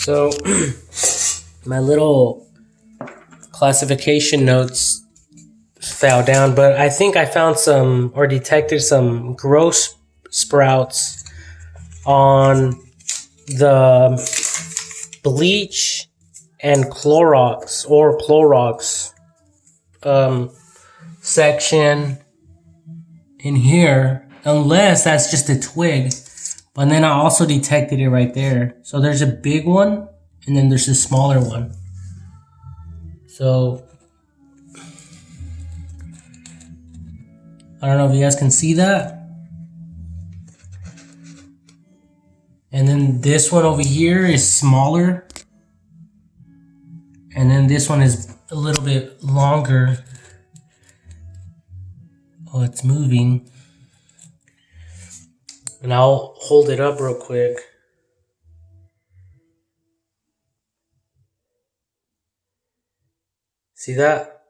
So my little classification notes fell down, but I think I found some or detected some gross sprouts on the bleach and Clorox section in here, unless that's just a twig. But then I also detected it right there. So there's a big one and then there's a smaller one. So I don't know if you guys can see that. And then this one over here is smaller. And then this one is a little bit longer. Oh, it's moving. And I'll hold it up real quick. See that?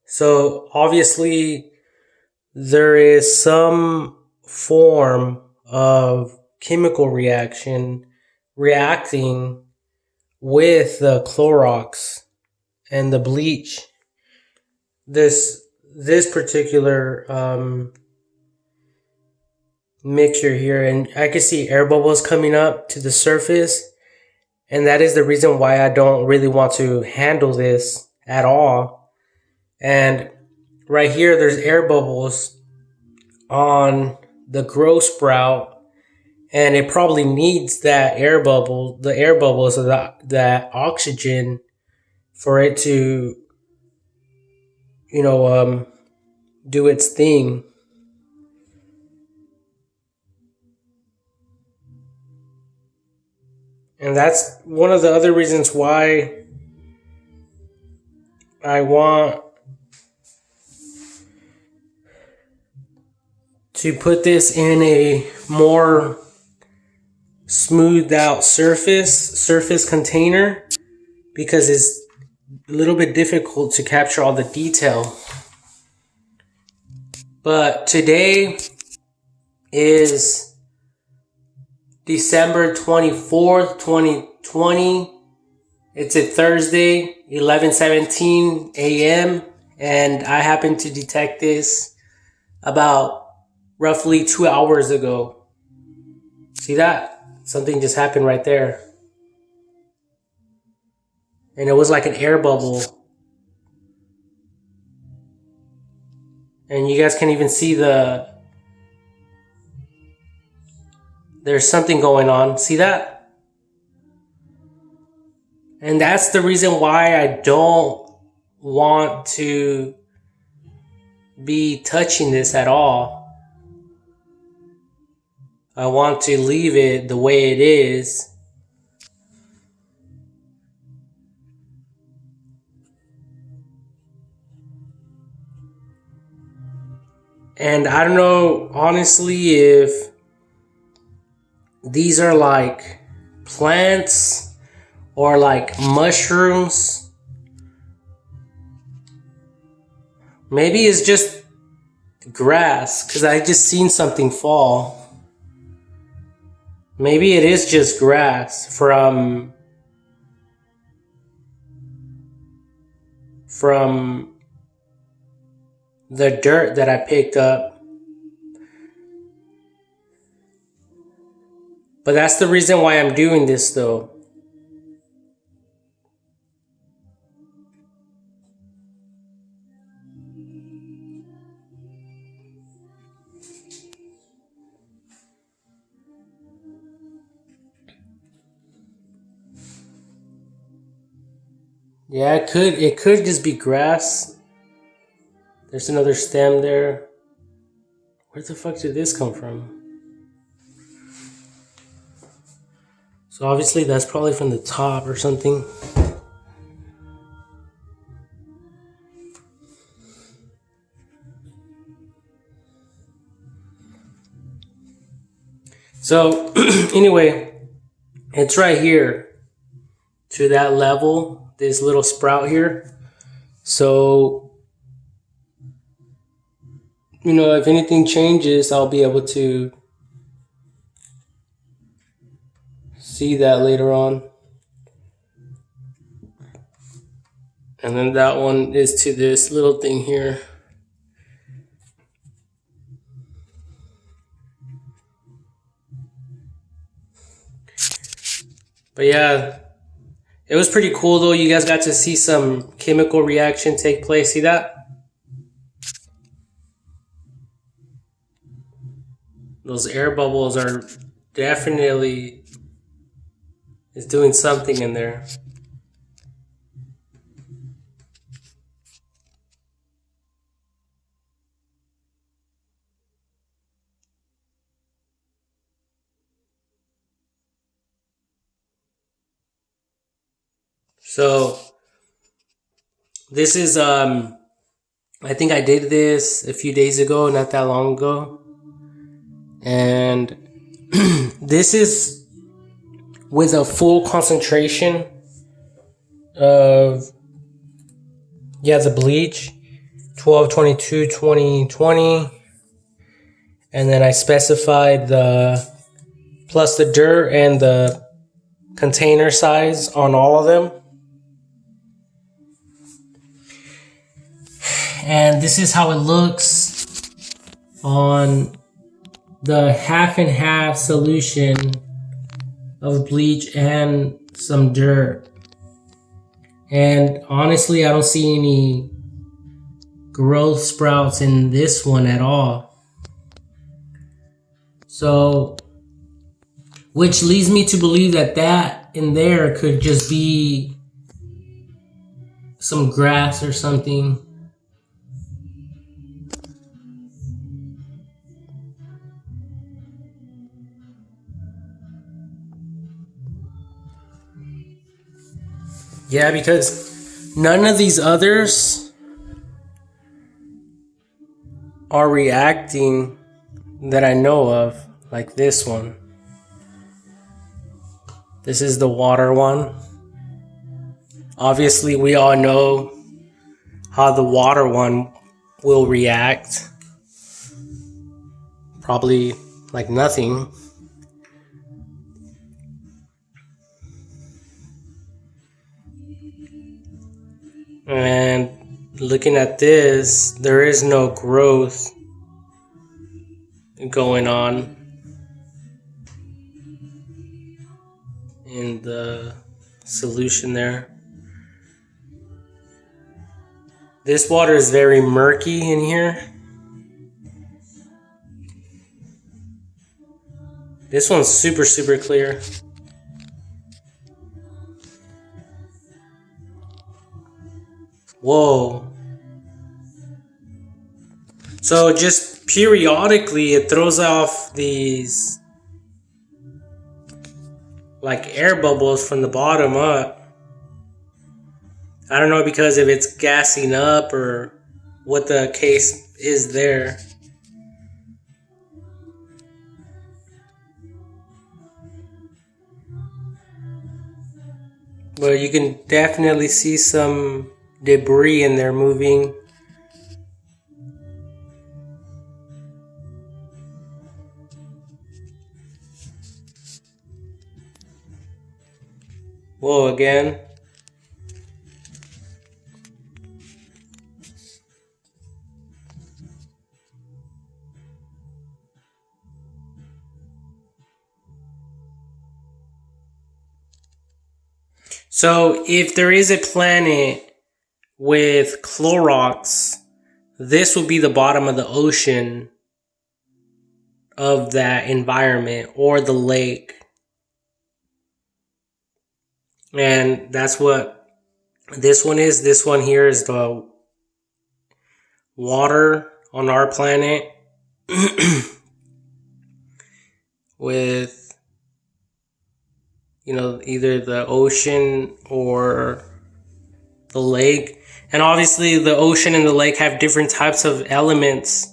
So obviously there is some form of chemical reacting with the Clorox and the bleach. This particular mixture here, and I can see air bubbles coming up to the surface, and that is the reason why I don't really want to handle this at all. And right here there's air bubbles on the grow sprout, and it probably needs that the air bubbles of that oxygen for it to do its thing. And that's one of the other reasons why I want to put this in a more smoothed out surface container, because it's a little bit difficult to capture all the detail. But today is December 24th, 2020. It's a Thursday, 11:17 a.m. And I happened to detect this about roughly 2 hours ago. See that? Something just happened right there. And it was like an air bubble. And you guys can even see there's something going on. See that? And that's the reason why I don't want to be touching this at all. I want to leave it the way it is. And I don't know, honestly, if these are like plants or like mushrooms. Maybe it's just grass, because I just seen something fall. Maybe it is just grass from the dirt that I picked up. But that's the reason why I'm doing this though. Yeah, it could just be grass. There's another stem there. Where the fuck did this come from? So obviously that's probably from the top or something. So anyway, it's right here to that level, this little sprout here. So, if anything changes, I'll be able to see that later on. And then that one is to this little thing here. But yeah, it was pretty cool though. You guys got to see some chemical reaction take place. See that? Those air bubbles are definitely is doing something in there. So this is I think I did this a few days ago, not that long ago. And this is with a full concentration of the bleach 1222 2020, and then I specified the plus the dirt and the container size on all of them. And this is how it looks on the half and half solution of bleach and some dirt. And honestly, I don't see any growth sprouts in this one at all. So, which leads me to believe that in there could just be some grass or something. Yeah, because none of these others are reacting that I know of, like this one. This is the water one. Obviously, we all know how the water one will react. Probably like nothing. And looking at this, there is no growth going on in the solution there. This water is very murky in here. This one's super, super clear. Whoa. So just periodically it throws off these like air bubbles from the bottom up. I don't know because if it's gassing up or what the case is there. But you can definitely see some debris in there moving. Whoa, again. So if there is a planet with Clorox, this will be the bottom of the ocean of that environment or the lake. And that's what this one is. This one here is the water on our planet with, either the ocean or the lake. And obviously the ocean and the lake have different types of elements.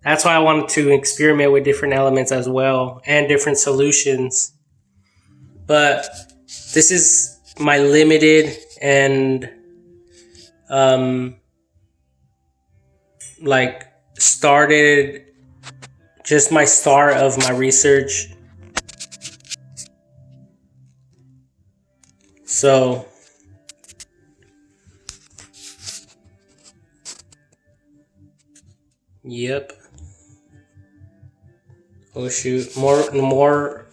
That's why I wanted to experiment with different elements as well and different solutions. But this is my limited and started just my start of my research. So Yep. Oh shoot. More.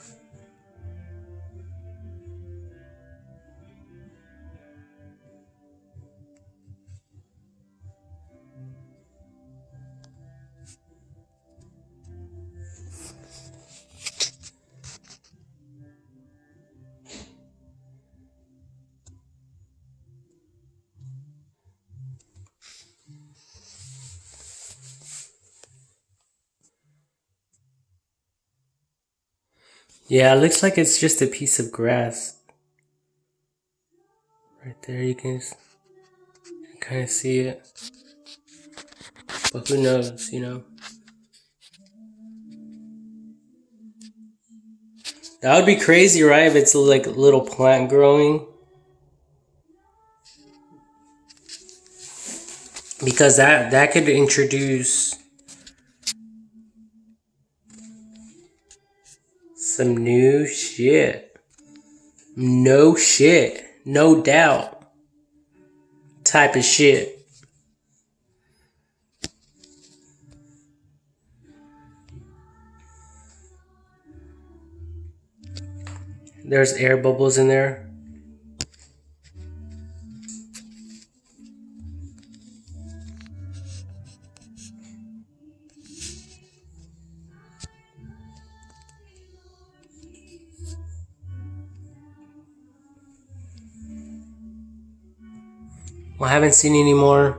Yeah, it looks like it's just a piece of grass. Right there, you can kind of see it. But who knows, you know? That would be crazy, right? If it's like a little plant growing. Because that could introduce some new shit. No shit. No doubt. Type of shit. There's air bubbles in there. Well, I haven't seen any more.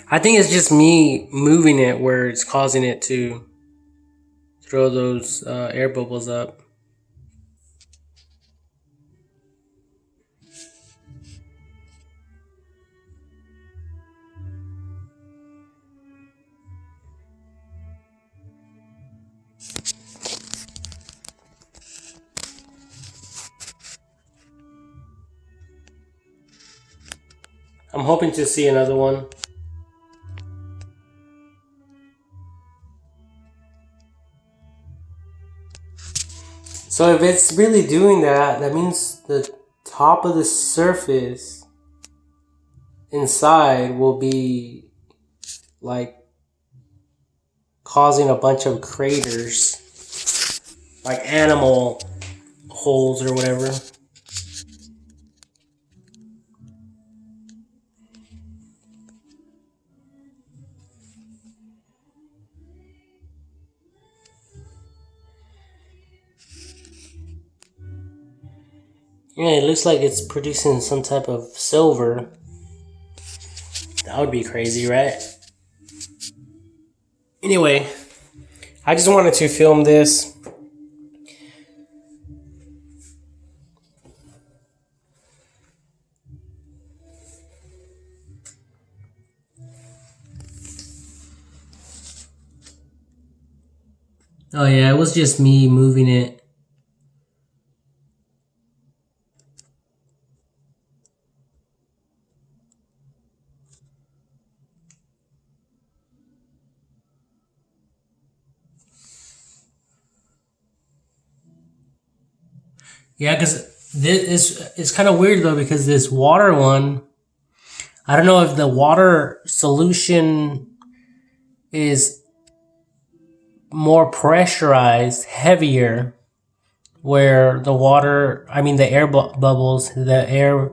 I think it's just me moving it where it's causing it to throw those air bubbles up. I'm hoping to see another one. So if it's really doing that, that means the top of the surface inside will be like causing a bunch of craters, like animal holes or whatever. Yeah, it looks like it's producing some type of silver. That would be crazy, right? Anyway, I just wanted to film this. Oh yeah, it was just me moving it. Yeah, because this is kind of weird though, because this water one, I don't know if the water solution is more pressurized, heavier, where the water, I mean the air bubbles, the air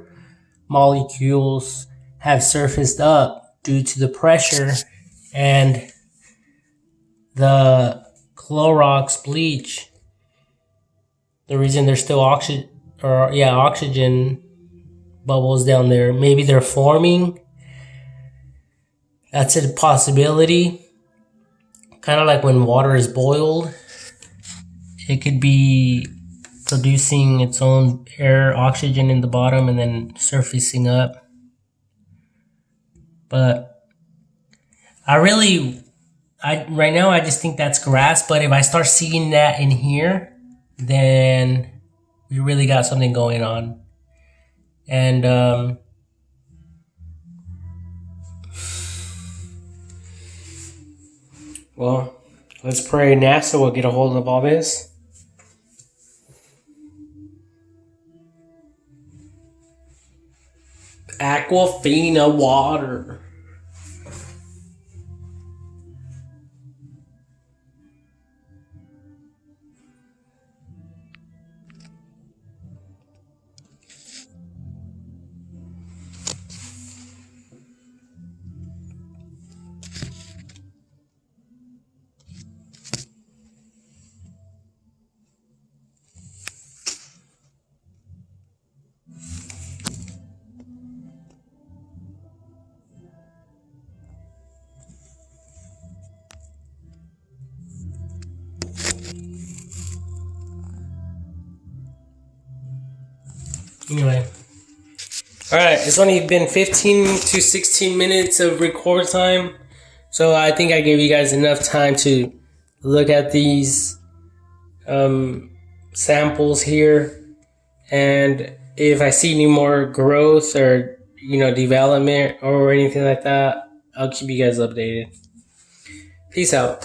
molecules have surfaced up due to the pressure, and the Clorox bleach, the reason there's still oxygen bubbles down there, maybe they're forming. That's a possibility. Kind of like when water is boiled, it could be producing its own air oxygen in the bottom and then surfacing up. But right now I just think that's grass, but if I start seeing that in here, then we really got something going on. And well, let's pray NASA will get a hold of all this. Aquafina water. Anyway. Alright, it's only been 15 to 16 minutes of record time. So I think I gave you guys enough time to look at these samples here. And if I see any more growth or, development or anything like that, I'll keep you guys updated. Peace out.